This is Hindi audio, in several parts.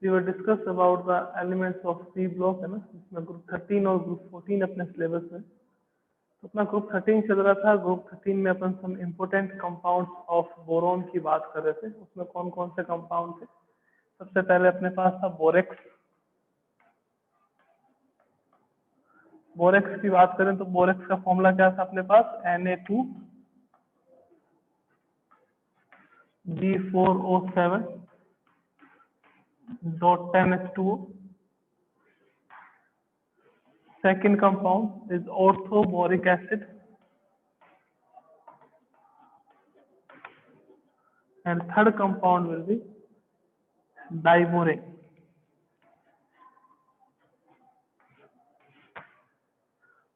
We were discuss about the elements of C block, है ना, इसमें ग्रुप 13 और ग्रुप 14 अपने सिलेबस में। तो अपना ग्रुप 13 चल रहा था। ग्रुप 13 में अपन some important compounds of boron की बात कर रहे थे। उसमें कौन कौन से कंपाउंड थे? सबसे पहले अपने पास था बोरेक्स। बोरेक्स की बात करें तो बोरेक्स का फॉर्मूला क्या था अपने पास? Na2B4O7.10H2O। Second compound is orthoboric acid, and third compound will be diborane.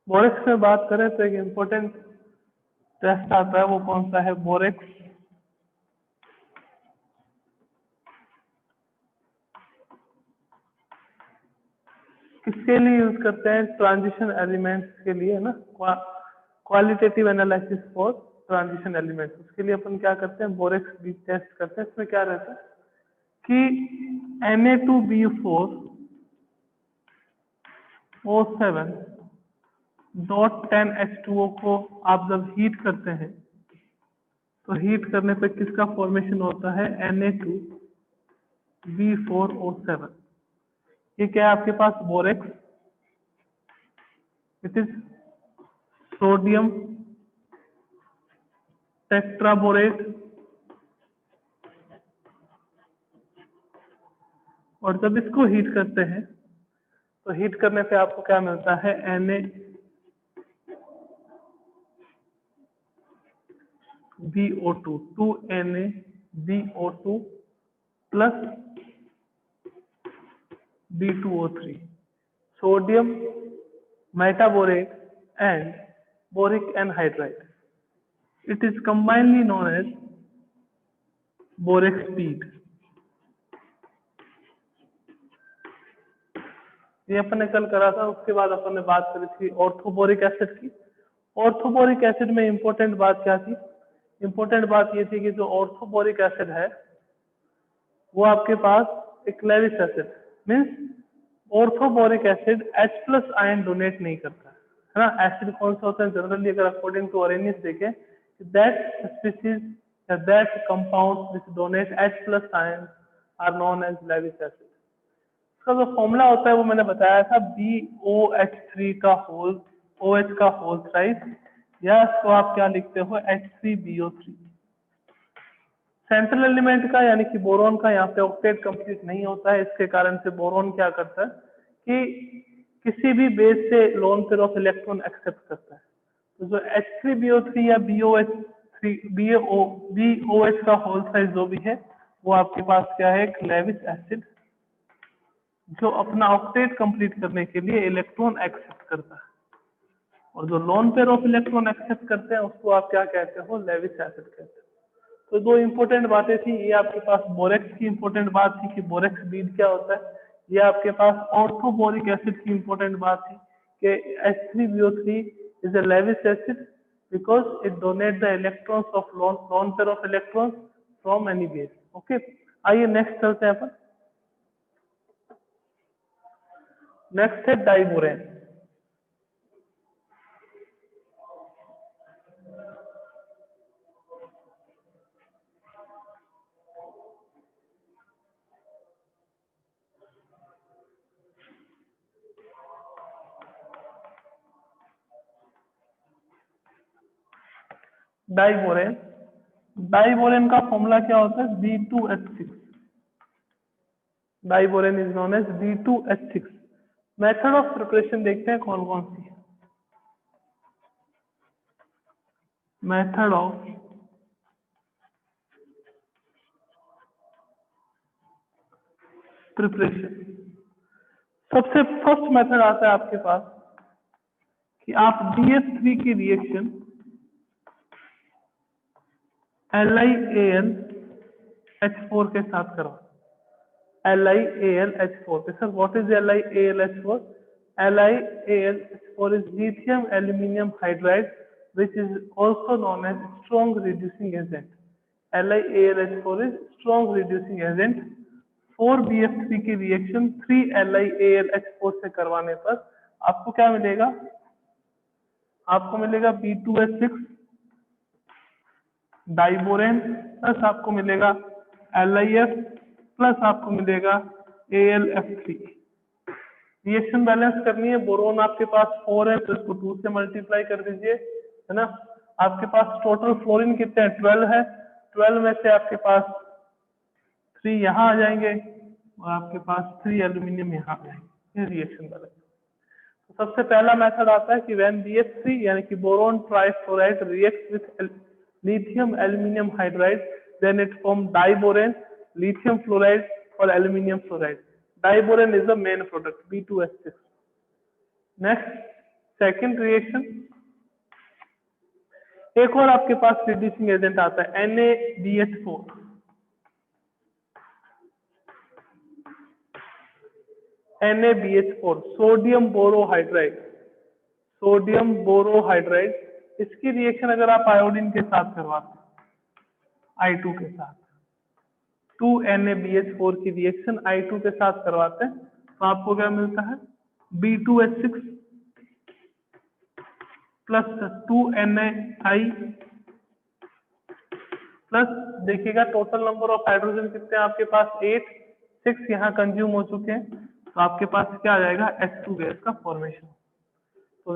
Borax में बात करें तो एक इम्पोर्टेंट टेस्ट आता है, वो कौन सा है? बोरेक्स किसके लिए यूज करते हैं? ट्रांजिशन एलिमेंट्स के लिए, है ना, qualitative analysis for transition elements. उसके लिए अपन क्या करते हैं? बोरेक्स भी टेस्ट करते हैं। इसमें क्या रहता है कि Na2B4O7.10H2O को आप जब हीट करते हैं तो हीट करने पे किसका फॉर्मेशन होता है? Na2B4O7। ये क्या है आपके पास? Borax. It is sodium tetraborate, और जब इसको हीट करते हैं तो हीट करने पे आपको क्या मिलता है? NaBO2, 2NaBO2 plus B2O3, sodium metaborate and boric anhydride. It is combinedly known as borax bead. ये अपन ने कल करा था। उसके बाद अपन ने बात करी थी ऑर्थोबोरिक एसिड की। ऑर्थोबोरिक एसिड में इंपॉर्टेंट बात क्या थी? इंपॉर्टेंट बात ये थी कि जो ऑर्थोबोरिक एसिड है वो आपके पास एक Lewis acid, means orthoboric acid H+ ion donate नहीं करता है ना। एसिड कौन सा होता है जनरली? अगर अकॉर्डिंग टू अरेनियस देखें, दैट स्पीसीज या that compound which donate H+ ion are known as Lewis acid. इसका जो फॉर्मूला होता है वो मैंने बताया था, BOH3 का होल, OH का होल साइज, या इसको आप क्या लिखते हो? H3BO3। सेंट्रल एलिमेंट का यानी कि बोरोन का यहाँ पे ऑक्टेट कंप्लीट नहीं होता है। इसके कारण से बोरोन क्या करता है कि किसी भी बेस से lone pair of electron accept करता है। तो जो H3BO3 या BOH का होल साइज जो भी है वो आपके पास क्या है? एक लेविस एसिड, जो अपना ऑक्टेट कंप्लीट करने के लिए इलेक्ट्रॉन एक्सेप्ट करता है। और जो lone pair of electron accept करते हैं उसको आप क्या कहते हो? लेविस एसिड कहते हैं। तो दो इंपॉर्टेंट बातें थी। ये आपके पास बोरेक्स की इंपॉर्टेंट बात थी कि बोरेक्स बीड क्या होता है। ये आपके पास ऑर्थोबोरिक एसिड की इंपॉर्टेंट बात थी कि H3BO3 is a Lewis acid because it donate the electrons of lone pair of electrons from any base. Okay, आइए नेक्स्ट चलते हैं अपन। नेक्स्ट है डाइबोरेन। डाइबोरेन, डाइबोरेन का फॉर्मूला क्या होता है? B2H6। Diborane is known as B2H6। Method of preparation देखते हैं कौन कौन सी है। मेथड ऑफ प्रिपरेशन, सबसे फर्स्ट मेथड आता है आपके पास कि आप BH3 की रिएक्शन LiAlH4 के साथ करो। LiAlH4। Sir what is LiAlH4? LiAlH4 is lithium aluminum hydride which is also known as strong reducing agent. LiAlH4 is strong reducing agent 4BF3 की रिएक्शन 3LiAlH4 से करवाने पर आपको क्या मिलेगा? आपको मिलेगा B2H6 डाइबोरेन प्लस आपको मिलेगा LiF प्लस आपको मिलेगा AlF3। रिएक्शन बैलेंस करनी है, बोरोन आपके पास 4 है तो इसको 2 से मल्टीप्लाई कर दीजिए, है ना। आपके पास टोटल फ्लोरीन कितने हैं? 12 है। 12 में से आपके पास 3 यहाँ आ जाएंगे और आपके पास 3 एल्यूमिनियम यहाँ आ जाएंगे। ये रिएक्शन बैलेंस। तो सबसे पहला मेथड आता है कि व्हेन BF3 यानी कि boron trifluoride react with lithium aluminium hydride then it form diborane lithium fluoride और aluminium fluoride. Diborane is the main product B2H6। Next second reaction, एक और आपके पास रिड्यूसिंग एजेंट आता है NaBH4। NaBH4 sodium borohydride, sodium borohydride. इसकी रिएक्शन अगर आप आयोडीन के साथ करवाते हैं I2 के साथ, 2NaBH4 की रिएक्शन I2 के साथ करवाते हैं तो आपको क्या मिलता है? B2H6 प्लस 2NaI प्लस, देखिएगा टोटल नंबर ऑफ हाइड्रोजन कितने हैं आपके पास? 8, 6 यहाँ कंज्यूम हो चुके हैं तो आपके पास क्या आ जाएगा? H2 गैस का फॉर्मेशन। तो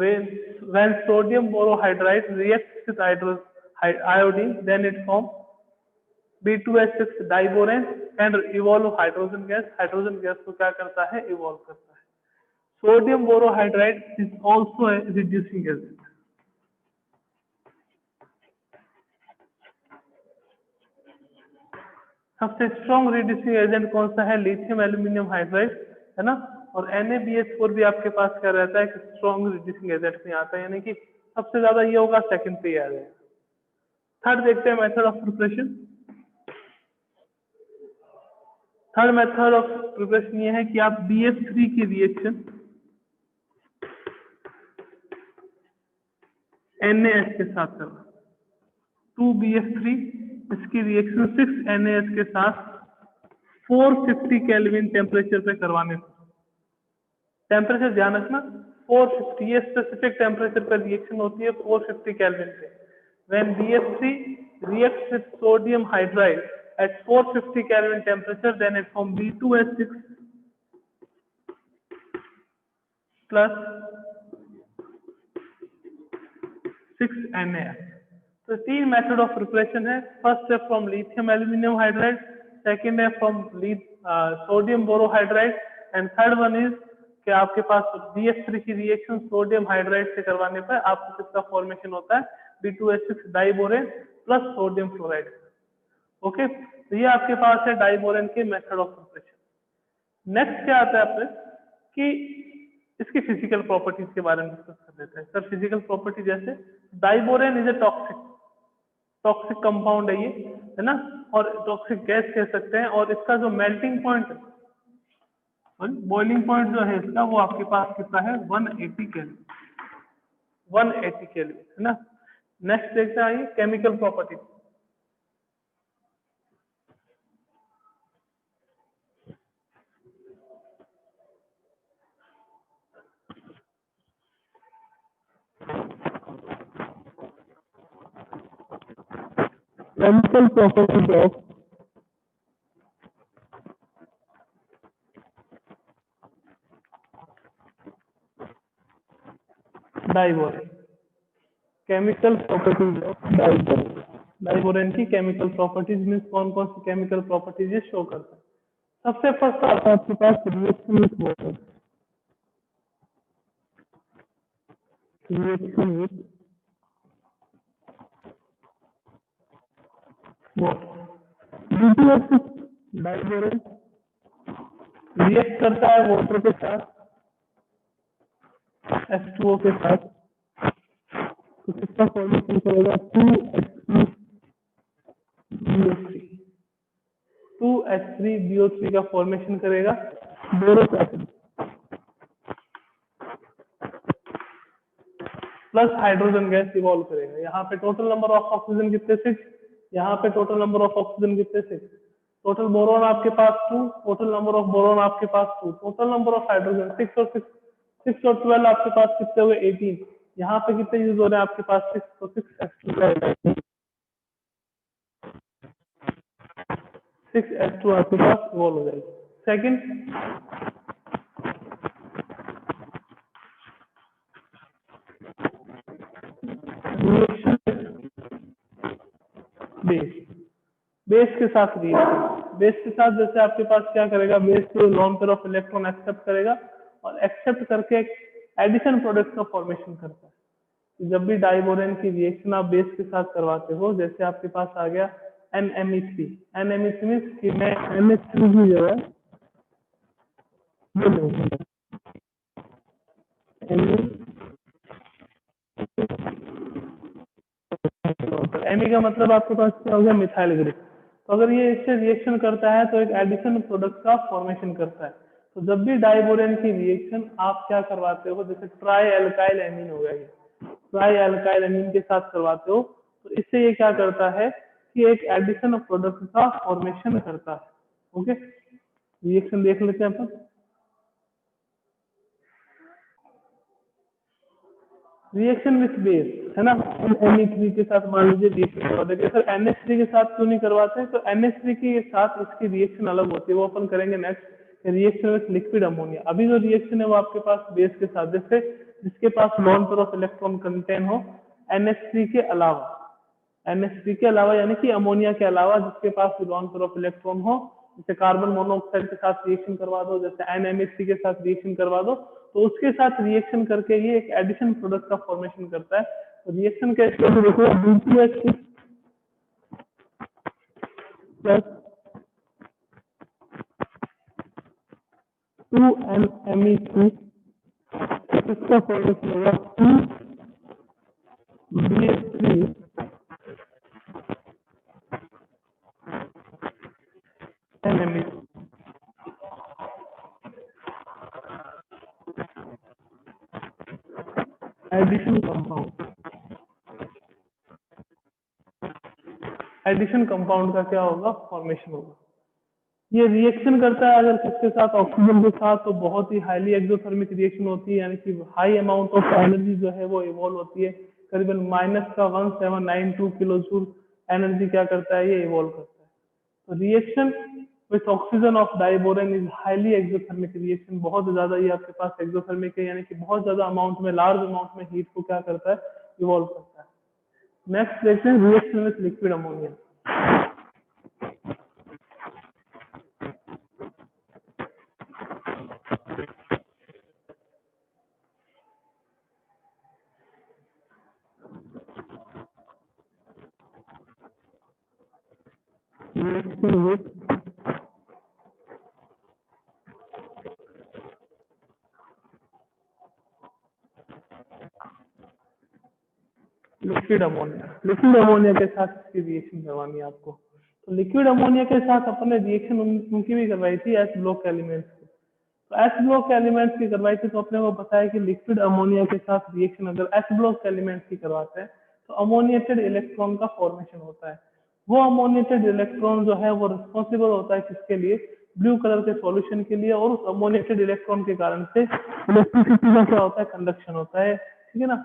when sodium borohydride reacts with iodine then it forms B2H6 diborane and evolve hydrogen gas. Hydrogen gas को क्या करता है? इवॉल्व करता है। Sodium borohydride is also a reducing agent. सबसे स्ट्रॉन्ग रिड्यूसिंग एजेंट कौन सा है? लिथियम एल्यूमिनियम हाइड्राइड, है ना। और NaBH4 भी आपके पास क्या रहता है कि स्ट्रॉन्ग रिड्यूसिंग एजेंट में आता है, यानी कि सबसे ज्यादा ये होगा, सेकंड पे आ जाएगा। थर्ड देखते हैं method of preparation. Third method of preparation ये है कि आप BF3 की रिएक्शन NaH के साथ करो। 2BF3 इसकी रिएक्शन 6NaH के साथ 450 केल्विन टेम्परेचर पे करवाने पर, टेम्परेचर ध्यान रखना 450, ये स्पेसिफिक टेम्परेचर पर रिएक्शन होती है 450 केल्विन पे। When BF3 reacts with sodium hydride at 450 Kelvin temperature then it forms B2H6 plus 6NaH। तो 3 मेथड ऑफ प्रिपरेशन है। फर्स्ट है from lithium aluminium hydride, second है from sodium borohydride and third one is कि आपके पास BF3 की रिएक्शन सोडियम हाइड्राइड से करवाने पर आपको किसका फॉर्मेशन होता है? B2H6 diborane plus sodium fluoride. Okay, तो ये आपके पास है डाइबोरेन के मेथड ऑफ प्रिपरेशन। नेक्स्ट क्या आता है अपने कि इसकी फिजिकल प्रॉपर्टीज के बारे में डिस्कस कर लेते हैं। सर फिजिकल प्रॉपर्टी जैसे diborane is a toxic compound है ये, है ना, और टॉक्सिक गैस कह सकते हैं। और इसका जो मेल्टिंग पॉइंट है, बॉइलिंग पॉइंट जो है इसका, वो आपके पास कितना है? 180 केल्विन, 180 केल्विन, है ना। नेक्स्ट देखते हैं आइए chemical property. Chemical properties of diborane. Chemical properties of diborane. Diborane की केमिकल प्रॉपर्टीज मीन्स कौन कौन सी केमिकल प्रॉपर्टीज शो करता है? सबसे फर्स्ट आता है आपके पास reaction with water, reaction with water. B2H6 diborane react करता है वाटर के साथ, H2O के साथ, तो किसका फॉर्मेशन करेगा? 2H3BO3 का फॉर्मेशन करेगा boric acid plus hydrogen gas evolve करेगा। यहाँ पे टोटल नंबर ऑफ ऑक्सीजन कितने? 6, यहाँ पे टोटल नंबर ऑफ ऑक्सीजन कितने? 6। टोटल बोरॉन आपके पास 2, टोटल नंबर ऑफ बोरॉन आपके पास 2, टोटल नंबर ऑफ हाइड्रोजन 6 और 12 आपके पास कितने हुए 18। यहाँ पे कितने यूज हो रहे हैं आपके पास 6, तो 6s2 आपके पास इवॉल्व हो जाएगी। सेकंड बेस, बेस के साथ रिएक्शन, बेस के साथ जैसे आपके पास क्या करेगा, बेस तो lone pair of electron accept करेगा और एक्सेप्ट करके एक एडिशन प्रोडक्ट का फॉर्मेशन करता है। जब भी डाइबोरेन की रिएक्शन आप बेस के साथ करवाते हो, जैसे आपके पास आ गया NMe3, NMe3 मीन्स कि मैं NH3 की जगह Me का मतलब आपके पास क्या हो गया, मिथाइल ग्रुप। तो अगर ये इससे रिएक्शन करता है तो एक एडिशन प्रोडक्ट का फॉर्मेशन करता है। तो जब भी डाइबोरेन की रिएक्शन आप क्या करवाते हो, जैसे ट्राई एल्काइल एमीन हो गया, ये ट्राई एल्काइल एमीन के साथ करवाते हो, तो इससे ये क्या करता है कि एक एडिशन प्रोडक्ट का फॉर्मेशन करता है। ओके, रिएक्शन देख लेते हैं अपन। रिएक्शन विथ बेस है ना, NE3 के साथ मान लीजिए रिएक्शन करवाते हैं। सर NH3 के साथ क्यों नहीं करवाते, तो NH3 के साथ इसकी रिएक्शन अलग होती है, वो अपन करेंगे next. Reaction with liquid ammonia, अभी जो रिएक्शन है वो आपके पास बेस के साथ, जैसे जिसके पास lone pair of electron contain हो NH3 के अलावा, NH3 के अलावा यानी कि अमोनिया के अलावा जिसके पास लोन पेयर ऑफ इलेक्ट्रॉन हो, जैसे कार्बन मोनोऑक्साइड के साथ रिएक्शन करवा दो, जैसे NMHC के साथ रिएक्शन करवा दो, तो उसके साथ रिएक्शन करके ये एक एडिशन प्रोडक्ट का फॉर्मेशन करता है। तो रिएक्शन के स्टेप देखो, BPH6 प्लस 2NMe3, इसका फॉर्मेशन होगा 2BH3 NMe। Addition compound, addition compound का क्या होगा, फॉर्मेशन होगा। ये रिएक्शन करता है अगर किसके साथ, ऑक्सीजन के साथ, तो बहुत ही हाईली एक्सोथर्मिक रिएक्शन होती है, यानी कि हाई अमाउंट ऑफ एनर्जी जो है वो इवॉल्व होती है, करीबन -1792 किलो जूल एनर्जी क्या करता है, ये इवॉल्व करता है। तो reaction with oxygen of diborane is highly exothermic reaction, बहुत ज्यादा ये आपके पास एक्सोथर्मिक है, यानी कि बहुत ज्यादा अमाउंट में, लार्ज अमाउंट में हीट को क्या करता है, इवॉल्व करता है। नेक्स्ट देखते हैं reaction with liquid ammonia. Reaction with liquid ammonia, liquid ammonia के साथ इसकी रिएक्शन करवानी है आपको। तो लिक्विड अमोनिया के साथ अपन ने रिएक्शन उनकी भी करवाई थी एस ब्लॉक एलिमेंट्स की। तो एस ब्लॉक एलिमेंट्स की करवाई थी, तो अपने को बताया कि लिक्विड अमोनिया के साथ रिएक्शन अगर एस ब्लॉक एलिमेंट्स की करवाते हैं तो अमोनिएटेड इलेक्ट्रॉन का फॉर्मेशन होता है। वो अमोनिएटेड इलेक्ट्रॉन जो है वो रिस्पॉन्सिबल होता है किसके लिए, ब्लू कलर के सॉल्यूशन के लिए, और उस अमोनिएटेड इलेक्ट्रॉन के कारण से इलेक्ट्रिसिटी का क्या होता है, कंडक्शन होता है। ठीक है ना।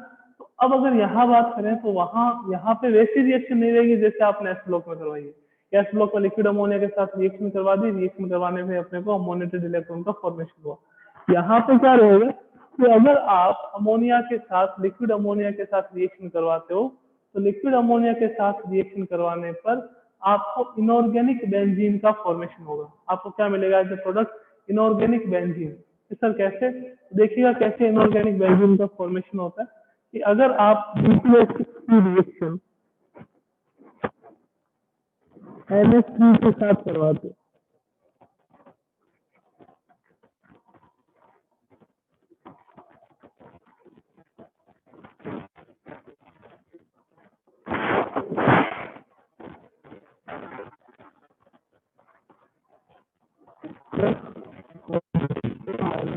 तो अब अगर यहाँ बात करें तो वहां यहाँ पे वैसी रिएक्शन नहीं रहेगी जैसे आपने एस ब्लॉक में करवाई है। एस ब्लॉक में लिक्विड अमोनिया के साथ रिएक्शन करवा दी, रिएक्शन करवाने में अपने को अमोनिएटेड इलेक्ट्रॉन का फॉर्मेशन हुआ। यहाँ पे क्या रहेगा कि अगर आप अमोनिया के साथ, लिक्विड अमोनिया के साथ रिएक्शन करवाते हो, तो लिक्विड अमोनिया के साथ रिएक्शन करवाने पर आपको इनऑर्गेनिक बेंजीन का फॉर्मेशन होगा। आपको क्या मिलेगा as a product, inorganic benzene. Sir कैसे, देखिएगा कैसे इनऑर्गेनिक बेंजीन का फॉर्मेशन होता है कि अगर आप BPH6 की रिएक्शन NH3 के साथ करवाते,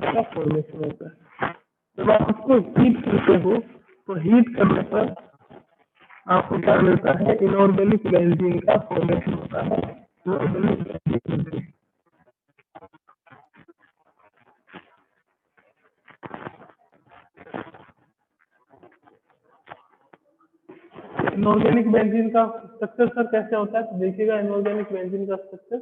का फॉर्मेशन होता है। जब आप उसको हीट करते हो तो हीट करने पर आपको क्या मिलता है, इनऑर्गेनिक बेंजीन का फॉर्मेशन होता है। इनऑर्गेनिक बेंजीन का स्ट्रक्चर सर कैसे होता है? तो देखिएगा इनऑर्गेनिक बेंजीन का स्ट्रक्चर।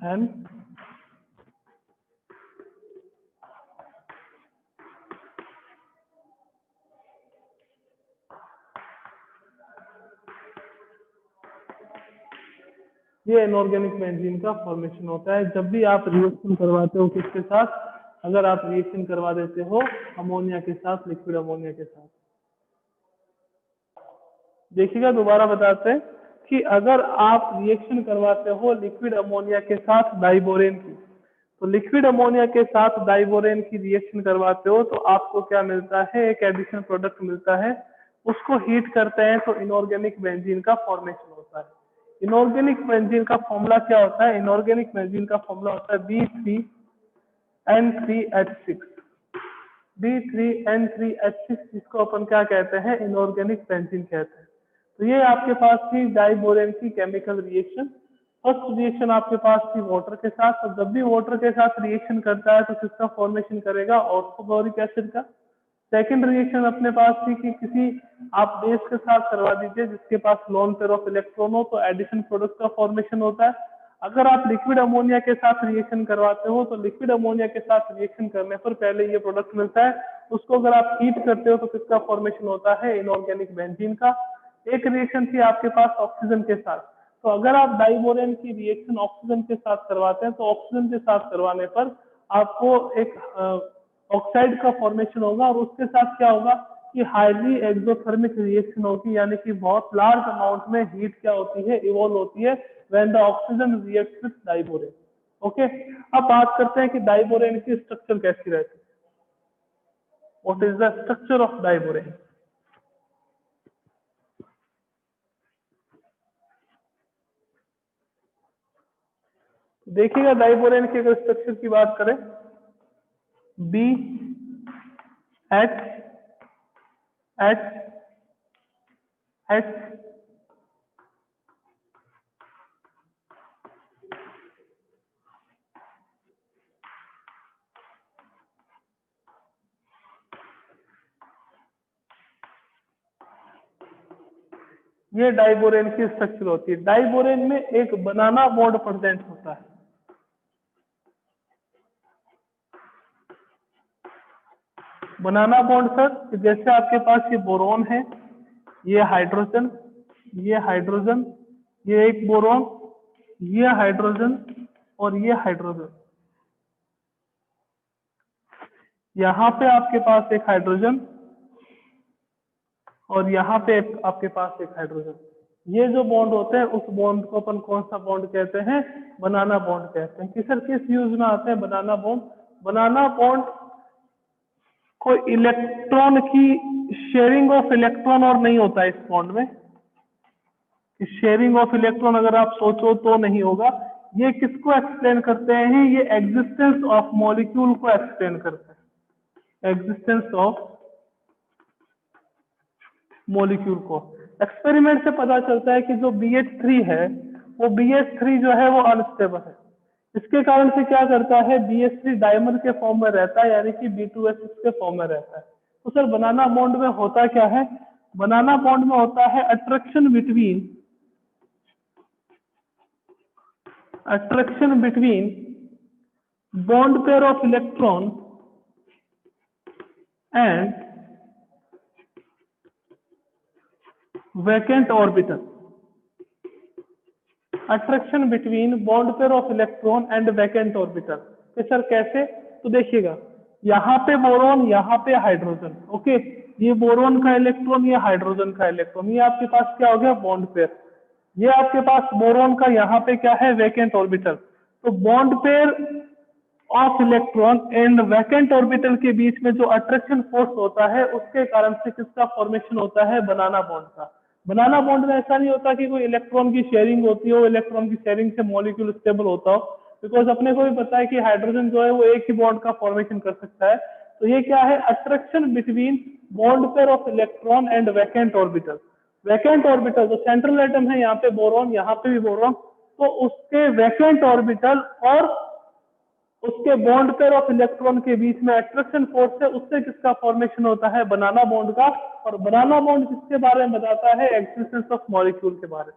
एंड ये इनऑर्गेनिक बेंजीन का फॉर्मेशन होता है जब भी आप रिएक्शन करवाते हो किसके साथ, अगर आप रिएक्शन करवा देते हो अमोनिया के साथ, लिक्विड अमोनिया के साथ। देखिएगा दोबारा बताते हैं कि अगर आप रिएक्शन करवाते हो लिक्विड अमोनिया के साथ डाइबोरेन की, तो लिक्विड अमोनिया के साथ डाइबोरेन की रिएक्शन करवाते हो तो आपको क्या मिलता है? एक एडिशन प्रोडक्ट मिलता है, उसको हीट करते हैं तो इनऑर्गेनिक बेंजीन का फॉर्मेशन होता है। इनऑर्गेनिक बेंजीन का फॉर्मूला क्या होता है? इनऑर्गेनिक बेंजीन का फॉर्मूला होता है B3N3H6। B3N3H6 जिसको अपन क्या कहते हैं? इनऑर्गेनिक बेंजीन कहते हैं। तो ये आपके पास थी डाइबोरेन की केमिकल रिएक्शन। फर्स्ट रिएक्शन आपके पास थी वाटर के साथ, तो जब भी वाटर के साथ रिएक्शन करता है तो किसका फॉर्मेशन करेगा? ऑर्थोबोरिक एसिड का। सेकंड रिएक्शन अपने पास थी कि किसी आप बेस के साथ करवा दीजिए जिसके पास लोन पेयर ऑफ इलेक्ट्रॉन हो, तो एडिशन प्रोडक्ट का फॉर्मेशन होता है। अगर आप लिक्विड अमोनिया के साथ रिएक्शन करवाते हो तो लिक्विड अमोनिया के साथ रिएक्शन करने पर पहले ये प्रोडक्ट मिलता है, उसको अगर आप हीट करते हो तो किसका फॉर्मेशन होता है? इनऑर्गेनिक बेंजीन का। एक रिएक्शन थी आपके पास ऑक्सीजन के साथ, तो अगर आप डाइबोरेन की रिएक्शन ऑक्सीजन के साथ करवाते हैं तो ऑक्सीजन के साथ करवाने पर आपको एक ऑक्साइड का फॉर्मेशन होगा और उसके साथ क्या होगा कि हाईली एक्सोथर्मिक रिएक्शन होगी, यानी कि बहुत लार्ज अमाउंट में हीट क्या होती है? इवॉल्व होती है when the oxygen reacts with diborane. Okay, अब बात करते हैं कि डाइबोरेन की स्ट्रक्चर कैसी रहती है। What is the structure of diborane? देखिएगा डाइबोरेन की अगर स्ट्रक्चर की बात करें, बी एच एच एच ये डाइबोरेन की स्ट्रक्चर होती है। डाइबोरेन में एक बनाना बॉन्ड प्रेजेंट होता है। बनाना बॉन्ड सर, जैसे आपके पास ये बोरोन है, ये हाइड्रोजन, ये हाइड्रोजन, ये एक बोरोन, ये हाइड्रोजन और ये हाइड्रोजन। यहाँ पे आपके पास एक हाइड्रोजन और यहाँ पे आपके पास एक हाइड्रोजन। ये जो बॉन्ड होते हैं उस बॉन्ड को अपन कौन सा बॉन्ड कहते हैं? बनाना बॉन्ड कहते हैं। कि सर किस यूज में आते हैं बनाना बॉन्ड? बनाना बॉन्ड को इलेक्ट्रॉन की शेयरिंग ऑफ इलेक्ट्रॉन और नहीं होता है इस बॉन्ड में। शेयरिंग ऑफ इलेक्ट्रॉन अगर आप सोचो तो नहीं होगा। ये किसको एक्सप्लेन करते हैं? ये एग्जिस्टेंस ऑफ मॉलिक्यूल को एक्सप्लेन करते हैं, एग्जिस्टेंस ऑफ मॉलिक्यूल को। एक्सपेरिमेंट से पता चलता है कि जो BH3 है वो BH3 जो है वो अनस्टेबल है। इसके कारण से क्या करता है? BH3 डायमर के फॉर्म में रहता है, यानी कि B2S6 के फॉर्म में रहता है। तो सर बनाना बॉन्ड में होता क्या है? बनाना बॉन्ड में होता है attraction between bond pair of electron and vacant orbital. Attraction between bond pair of electron and vacant orbital. तो सर कैसे? तो देखिएगा, यहाँ पे बोरोन, यहाँ पे हाइड्रोजन। ओके, ये बोरोन का इलेक्ट्रॉन, ये हाइड्रोजन का इलेक्ट्रॉन, ये आपके पास क्या हो गया? Bond pair. ये आपके पास बोरोन का यहाँ पे क्या है? Vacant orbital. तो bond pair of electron and vacant orbital के बीच में जो अट्रैक्शन फोर्स होता है उसके कारण से किसका फॉर्मेशन होता है? बनाना बॉन्ड का। बनाना बॉन्ड में ऐसा नहीं होता कि कोई इलेक्ट्रॉन की शेयरिंग होती हो, इलेक्ट्रॉन की शेयरिंग से मॉलिक्यूल स्टेबल होता हो, बिकॉज अपने को भी पता है कि हाइड्रोजन जो है वो एक ही बॉन्ड का फॉर्मेशन कर सकता है। तो ये क्या है, attraction between bond pair of electron and vacant orbital. Vacant orbital जो सेंट्रल एटम है, यहाँ पे बोरॉन, यहाँ पे भी बोरॉन, तो उसके वैकेंट ऑर्बिटल और उसके बॉन्ड पेयर ऑफ इलेक्ट्रॉन के बीच में अट्रैक्शन फोर्स है, उससे किसका फॉर्मेशन होता है, बनाना बॉन्ड का। और बनाना बॉन्ड किसके बारे में बताता है, एक्सिस्टेंस ऑफ मॉलिक्यूल के बारे में।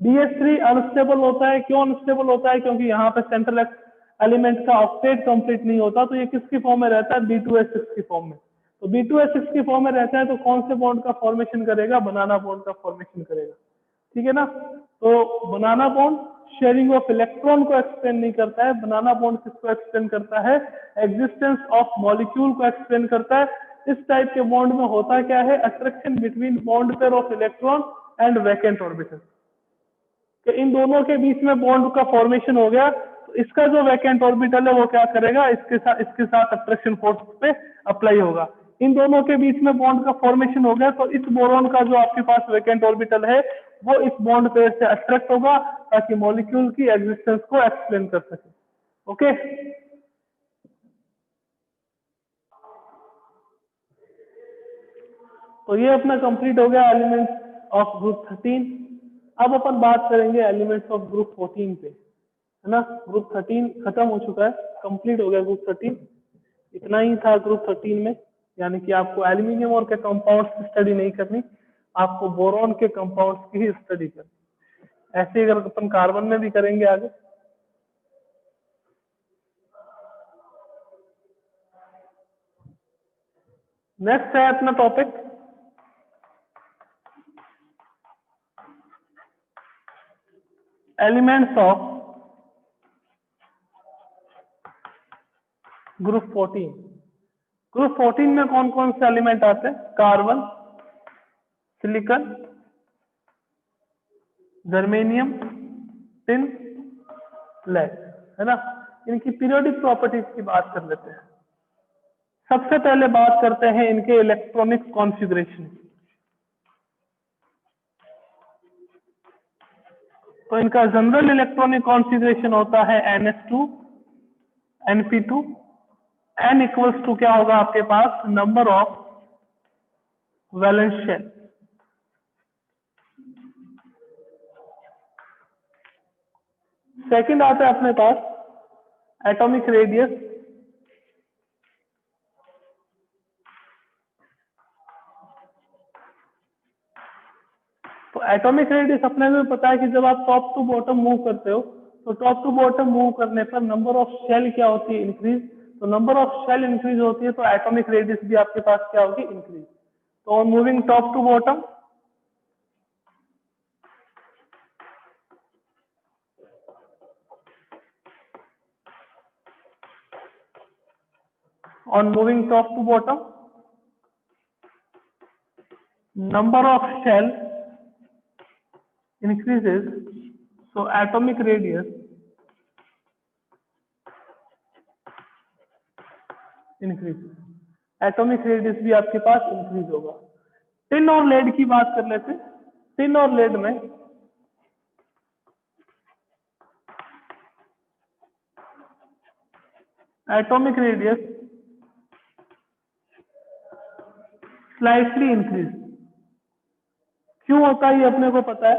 BH3 अनस्टेबल होता है, क्यों अनस्टेबल होता है, क्योंकि यहाँ पे सेंट्रल एलिमेंट का ऑक्टेट कंप्लीट नहीं होता, तो ये किसकी फॉर्म में रहता है, B2H6 की फॉर्म में। तो B2H6 की फॉर्म में रहता है तो कौन से बॉन्ड का फॉर्मेशन करेगा, बनाना बॉन्ड का फॉर्मेशन करेगा, ठीक है ना। तो बनाना बॉन्ड शेयरिंग ऑफ इलेक्ट्रॉन को एक्सप्लेन नहीं करता है, बनाना बॉन्ड किसको एक्सप्लेन करता है, एग्जिस्टेंस ऑफ मॉलिक्यूल को एक्सप्लेन करता है। इस टाइप के बॉन्ड में होता क्या है, attraction between bond pair of electron and vacant orbital, कि इन दोनों के बीच में बॉन्ड का फॉर्मेशन हो गया, तो इसका जो वैकेंट ऑर्बिटल है वो क्या करेगा, इसके साथ अट्रैक्शन फोर्स पे अप्लाई होगा। इन दोनों के बीच में बॉन्ड का फॉर्मेशन हो गया, तो इस बोरॉन का जो आपके पास वैकेंट ऑर्बिटल है वो इस बॉन्ड पेयर से अट्रैक्ट होगा, ताकि मॉलिक्यूल की एग्जिस्टेंस को एक्सप्लेन कर सके। ओके, तो ये अपना कंप्लीट हो गया एलिमेंट्स ऑफ ग्रुप 13। अब अपन बात करेंगे एलिमेंट्स ऑफ ग्रुप 14 पे, है ना। ग्रुप 13 खत्म हो चुका है, कंप्लीट हो गया ग्रुप 13। इतना ही था ग्रुप 13 में, यानी कि आपको एल्यूमिनियम और के कंपाउंड्स की स्टडी नहीं करनी, आपको बोरॉन के कंपाउंड्स की ही स्टडी करनी। ऐसे अगर अपन कार्बन में भी करेंगे आगे। नेक्स्ट है अपना topic elements of group 14। Group 14 में कौन कौन से एलिमेंट आते हैं, carbon, silicon, germanium, tin, lead, है ना। इनकी पीरियोडिक प्रॉपर्टीज की बात कर लेते हैं। सबसे पहले बात करते हैं इनके इलेक्ट्रॉनिक कॉन्फ़िगरेशन। तो इनका जनरल इलेक्ट्रॉनिक कॉन्फ़िगरेशन होता है NH2, Np2, N equals to क्या होगा आपके पास, number of valence shell. Second आता है अपने पास एटॉमिक रेडियस। तो एटॉमिक रेडियस अपने में पता है कि जब आप टॉप टू बॉटम मूव करते हो, तो टॉप टू बॉटम मूव करने पर नंबर ऑफ शेल क्या होती है, इंक्रीज। तो नंबर ऑफ शेल इंक्रीज होती है, तो एटॉमिक रेडियस भी आपके पास क्या होगी, इंक्रीज। तो on moving top to bottom, on moving top to bottom, number of shell increases, so atomic radius increases, atomic radius भी आपके पास इंक्रीज होगा। टिन और लेड की बात कर लेते हैं। टिन और लेड में एटॉमिक रेडियस स्लाइटली इंक्रीज। क्यों होता है ये अपने को पता है,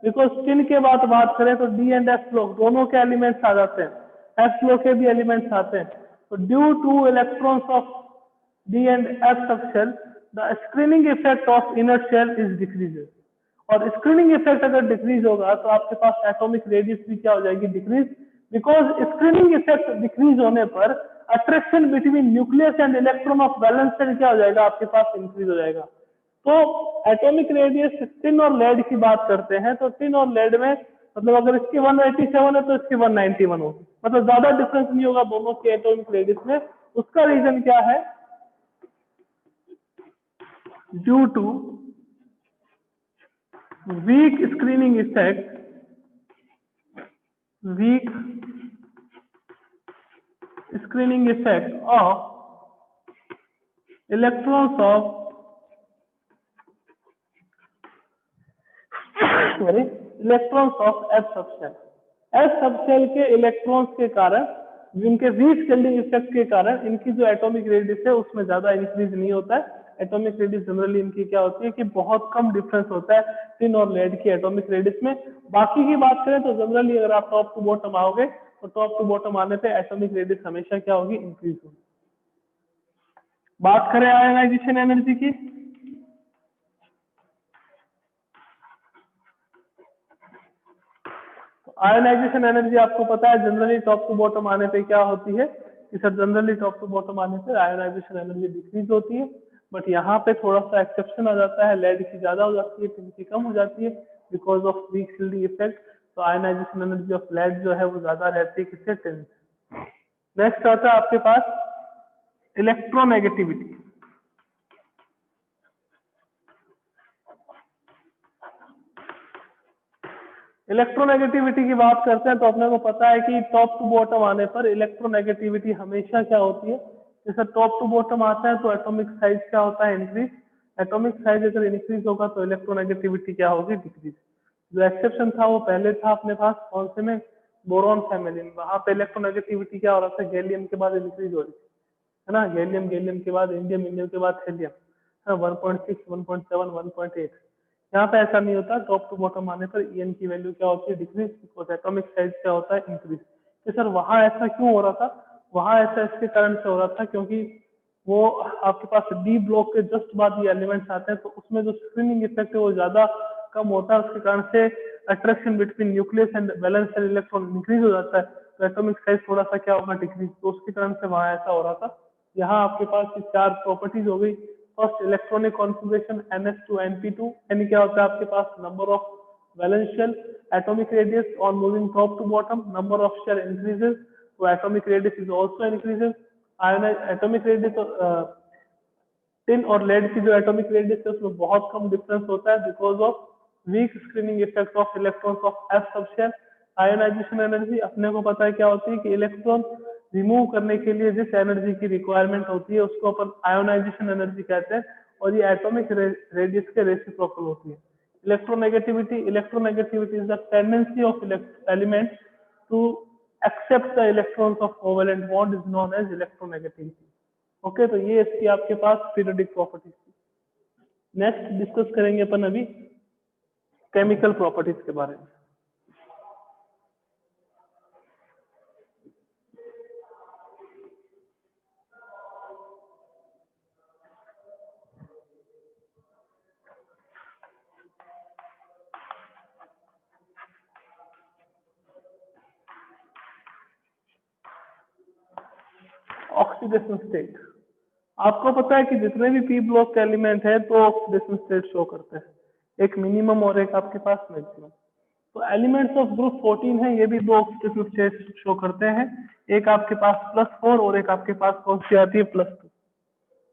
बिकॉज टिन के बाद बात करें तो डी एंड एफ ब्लॉक दोनों के एलिमेंट्स आ जाते हैं, एफ ब्लॉक के भी एलिमेंट्स आते हैं। तो due to electrons of d and f sub shell, the screening effect of inner shell is decreases. और स्क्रीनिंग इफेक्ट अगर डिक्रीज होगा तो आपके पास एटॉमिक रेडियस भी क्या हो जाएगी, decrease. Because screening effect decrease होने पर attraction between nucleus and electron of valence shell क्या हो जाएगा, आपके पास इंक्रीज हो जाएगा। तो एटॉमिक रेडियस टिन और लेड की बात करते हैं, तो टिन और लेड में मतलब अगर इसकी 187 है तो इसकी 191 हो, मतलब ज्यादा डिफरेंस नहीं होगा दोनों के एटॉमिक रेडियस में। उसका रीजन क्या है, due to weak screening effect, weak screening effect of electrons of sorry electrons of s subshell. S subshell के इलेक्ट्रॉन्स के कारण, जिनके वीक शेल्डिंग इफेक्ट के कारण इनकी जो एटॉमिक रेडियस है उसमें ज्यादा इंक्रीज नहीं होता है। एटॉमिक रेडियस जनरली इनकी क्या होती है कि बहुत कम डिफरेंस होता है टिन और लेड की एटॉमिक रेडियस में। बाकी की बात करें तो जनरली अगर आप टॉप टू बॉटम आओगे तो टॉप टू बॉटम आने पे एटॉमिक रेडियस हमेशा क्या होगी, इंक्रीज होगी। बात करें आयनाइजेशन एनर्जी की, आयनाइजेशन एनर्जी आपको पता है जनरली टॉप टू बॉटम आने पे क्या होती है कि sir generally top to bottom आने पे आयनाइजेशन एनर्जी डिक्रीज होती है। बट यहाँ पे थोड़ा सा एक्सेप्शन आ जाता है, लेड की ज्यादा हो जाती है, टिन की कम हो जाती है because of weak shielding effect. तो आयनाइजेशन एनर्जी ऑफ लेड जो है वो ज्यादा रहती है किससे, टिन से। नेक्स्ट आता है आपके पास इलेक्ट्रोनेगेटिविटी। इलेक्ट्रोनेगेटिविटी की बात करते हैं तो अपने को पता है कि टॉप टू बॉटम आने पर इलेक्ट्रोनेगेटिविटी हमेशा क्या होती है, जैसे टॉप टू बॉटम आता है तो एटॉमिक साइज क्या होता है, इंक्रीज। एटॉमिक साइज अगर इंक्रीज होगा तो इलेक्ट्रोनेगेटिविटी क्या होगी, डिक्रीज। जो एक्सेप्शन था वो पहले था अपने पास कौन से में, बोरॉन फैमिली में। वहां पे इलेक्ट्रोनेगेटिविटी क्या हो रहा था, गैलियम के बाद इंक्रीज हो रही थी, है ना, गैलियम, गैलियम के बाद इंडियम, इंडियम के बाद हेलियम, है 1.6, 1.7, 1.8। यहाँ पे ऐसा नहीं होता, टॉप टू बॉटम आने पर ईएन की वैल्यू क्या होती है, डिक्रीज, बिकॉज एटॉमिक साइज क्या होता है, इंक्रीज। तो सर वहां ऐसा क्यों हो रहा था, वहां ऐसा इसके कारण से हो रहा था क्योंकि वो आपके पास डी ब्लॉक के जस्ट बाद ये एलिमेंट्स आते हैं तो उसमें जो स्क्रीनिंग इफेक्ट है वो ज्यादा कम होता है, उसके कारण से attraction between nucleus and valence shell electron increase हो जाता है, तो एटॉमिक साइज थोड़ा सा क्या होगा, डिक्रीज। तो उसके कारण से वहां ऐसा हो रहा था। यहाँ आपके पास ये चार प्रॉपर्टीज हो गई। First electronic configuration NS2 NP2, यानी क्या होता है आपके पास, number of valence shell, atomic radius on moving top to bottom, number of shell increases, तो atomic radius is also increases. Atomic radius tin और लेड की जो एटॉमिक रेडियस है उसमें बहुत कम डिफरेंस होता है because of weak screening effect of electrons of s subshell. Ionization energy अपने को पता है क्या होती है कि इलेक्ट्रॉन रिमूव करने के लिए जिस एनर्जी की रिक्वायरमेंट होती है उसको अपन आयोनाइजेशन एनर्जी कहते हैं, और ये एटॉमिक रेडियस के रेसिप्रोकल होती है। Electronegativity is the tendency of element to accept the electrons of covalent bond is known as electronegativity। Okay, तो ये इसकी आपके पास पीरियोडिक प्रॉपर्टीज थी। नेक्स्ट डिस्कस करेंगे अपन अभी केमिकल प्रॉपर्टीज के बारे में। ऑक्सीडेशन स्टेट, आपको पता है कि जितने भी पी ब्लॉक के एलिमेंट है तो ऑक्सीडेशन स्टेट शो करते हैं, एक मिनिमम और एक आपके पास मैक्सिमम। तो एलिमेंट्स ऑफ ग्रुप 14 है, ये भी दो ऑक्सीडेशन स्टेट शो करते हैं, एक आपके पास +4 और एक आपके पास कौन सी आती है, +2।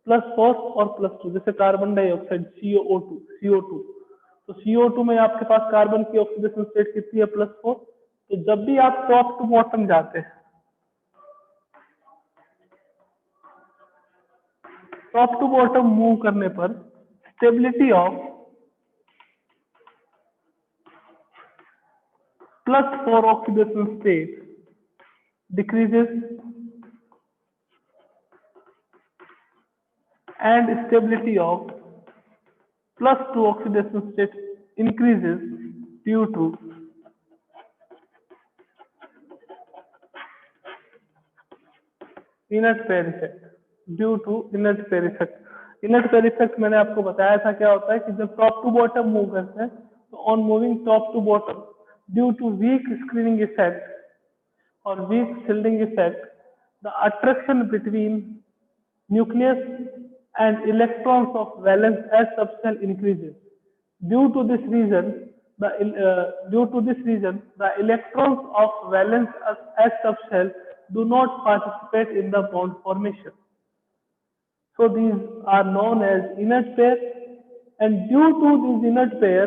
+4 और +2, जैसे कार्बन डाइऑक्साइड CO2, तो CO2 में आपके पास कार्बन की ऑक्सीडेशन स्टेट कितनी है, +4। तो जब भी आप टॉप टू बॉटम जाते हैं, टॉप टू बॉटम मूव करने पर stability of +4 oxidation state decreases and stability of +2 oxidation state increases due to inert pair effect। Due to inert pair effect. Inert pair effect मैंने आपको बताया था क्या होता है कि जब टॉप टू बॉटम मूव करते हैं तो on moving top to bottom due to weak screening effect और weak shielding effect, the attraction between nucleus and electrons of valence s subshell increases। Due to this reason, the electrons of valence s subshell do not participate in the bond formation. So these are known as inert pair, and due to these inert pair,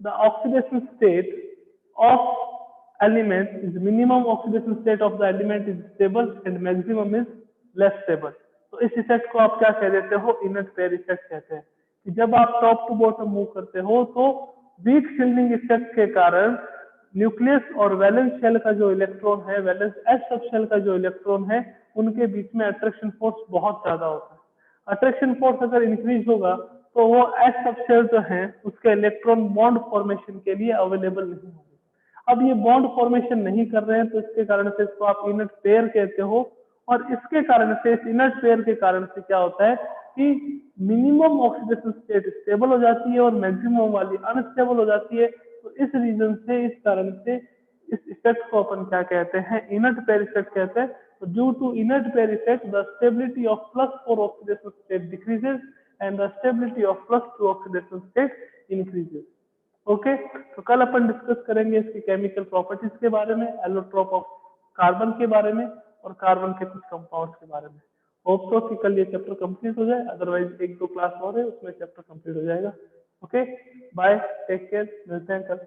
the oxidation state of element is minimum oxidation state of the element is stable and maximum is less stable। तो इस इफेक्ट को आप क्या कह देते हो, इनर्ट पेयर इफेक्ट कहते हैं कि जब आप टॉप टू बॉटम मूव करते हो तो वीक शील्डिंग इफेक्ट के कारण न्यूक्लियस और वैलेंस शेल का जो इलेक्ट्रॉन है, वैलेंस एस सब शेल का जो इलेक्ट्रॉन है, उनके बीच में अट्रैक्शन फोर्स बहुत ज्यादा होता है। अट्रैक्शन फोर्स अगर इंक्रीज होगा तो वो एस सब शेल जो है उसके इलेक्ट्रॉन बॉन्ड फॉर्मेशन के लिए अवेलेबल नहीं होंगे। अब ये बॉन्ड फॉर्मेशन नहीं कर रहे हैं तो इसके कारण से इसको आप इनर्ट पेयर कहते हो, और इसके कारण से, इस इनर्ट पेयर के कारण से क्या होता है कि मिनिमम ऑक्सीडेशन स्टेट स्टेबल हो जाती है और मैक्सिमम वाली अनस्टेबल हो जाती है। तो इस रीजन से, इस कारण से इस इफेक्ट को अपन क्या कहते हैं, इनर्ट पेयर इफेक्ट कहते हैं। तो due to inert pair effect the stability of +4 oxidation state decreases and the stability of +2 oxidation state increases. Okay, तो कल अपन डिस्कस करेंगे इसकी केमिकल प्रॉपर्टीज के बारे में, एलोट्रोप ऑफ कार्बन के बारे में और कार्बन के कुछ कंपाउंड्स के बारे में। होप तो कि कल ये चैप्टर कंप्लीट हो जाए, अदरवाइज एक दो क्लास और है उसमें चैप्टर कंप्लीट हो जाएगा। ओके, बाय, टेक केयर, मिलते हैं कल।